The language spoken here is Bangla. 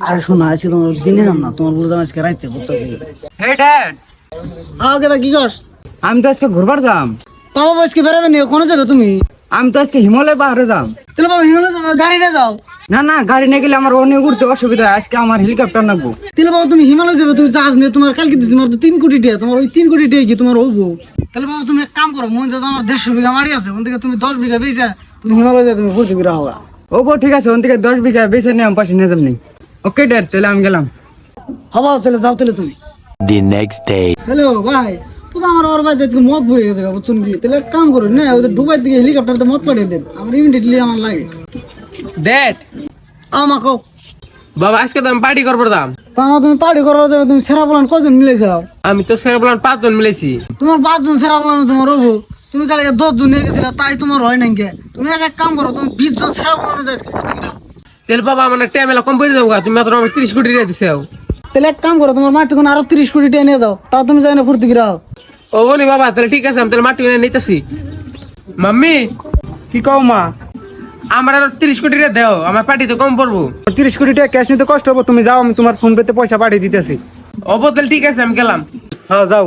আর শোনা আজকে তোমার দিনে যাম না, তোমার বলে যাম আজকে রাইতে, বুঝছো কি? হে ড্যাড, কেদা কি কর? আমি তো আজকে ঘুরবার যাম। বাবা আজকে বেড়াবে নি, ওখানে যাবে তুমি? আমি তো আজকে হিমালয় পাহাড়ে যাম। তাহলে বাবা হিমালয় যাও, গাড়ি নিয়ে যাও। না না, গাড়ি নিয়ে গেলে আমার অনেক উঠতে অসুবিধা হয়। আজকে আমার হেলিকপ্টার নাকবো। তাহলে বাবা তুমি হিমালয় যাবে, তুমি জাহাজ নিয়ে, তোমার কালকে দিচ্ছি, তোমার তো 3 কোটি টাকা, তোমার ওই 3 কোটি টাকা কি তোমার হবো? তাহলে বাবা তুমি এক কাম করো, মন যাতে আমার 150 বিঘা মারি আছে, ওখান থেকে তুমি 10 বিঘা বেচা তুমি হিমালয় যাও, তুমি ঘুরতে ঘুরে হওয়া। ও বউ, ঠিক আছে, ওখান থেকে 10 বিঘা বেছে নিয়ে আমি পাশে নিয়ে যাবনি। ওকে ড্যাড, তাহলে আমি গেলাম। হবা তাহলে যাও তাহলে তুমি। The next day. হ্যালো ভাই, তো আমার ওর ভাই আজকে মদ ভরে গেছে, বুঝছেন কি? তাহলে এক কাম করুন না, ওদের দুবাই থেকে হেলিকপ্টারতে মদ পাঠিয়ে দেন, আমার ইমিডিয়েটলি আমার লাগে। ড্যাড, আমাকে বাবা আজকে তো আমি পার্টি করবার দাম। তা আমার তুমি পার্টি করার যাবে, তুমি সেরা বলান কজন মিলেছাও? আমি তো সেরা বললাম 5 জন মিলেছি। তোমার 5 জন সেরা বলানো তোমার হবো? তুমি কালকে 10 জন নিয়ে গেছিলে, তাই তোমার হয় নাই কে? তুমি এক কাম করো, তুমি 20 জন সেরা বলানো যাই ঘুরতে গিয়ে। তেল বাবা মানে টাইমেলা কম পড়ে যাবো, তুমি মাত্র আমার 30 কোটি টাকা দিছো। তাহলে এক কাম করো, তোমার মাটি কোন আরো 30 কোটি টাকা নিয়ে যাও, তাও তুমি যাই না ঘুরতে গিয়ে। ও বলি বাবা, তাহলে ঠিক আছে, আমি তাহলে মাটি কিনে নিতেছি। মাম্মি, কি কও মা? আমার আরো 30 কোটি টাকা দাও, আমার পার্টি তো কম পড়বো। 30 কোটি টাকা ক্যাশ নিতে কষ্ট হবো, তুমি যাও, আমি তোমার ফোন পেতে পয়সা পাঠিয়ে দিতেছি। ও তাহলে ঠিক আছে, আমি গেলাম। হ্যাঁ যাও।